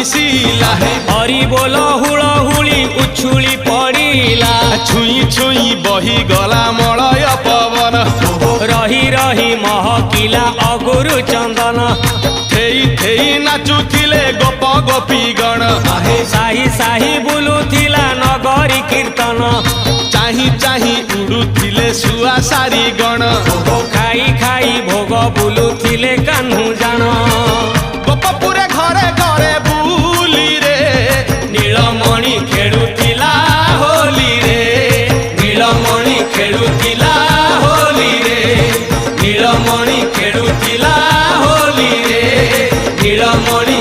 मिसिला हरि बोल हुलहुली उछुली पड़िला छुई छुई बही गला मलय पवन रही रही महकिला अगुरु चंदन थेई थेई नाचुथिले गोप गोपी गण साही साही बुलुथिला नगरी कीर्तन चाही चाही उड़ुथिले सुआ सारी गण खाई खाई भोग बुलुथिले कान्हू जान गोपपुरे घरे घरे बुली रे नीलमणि खेलुथिला होली रे नीलमणि खेलुथिला होली रे नीलमणि खेलुथिला होली रे नीलमणि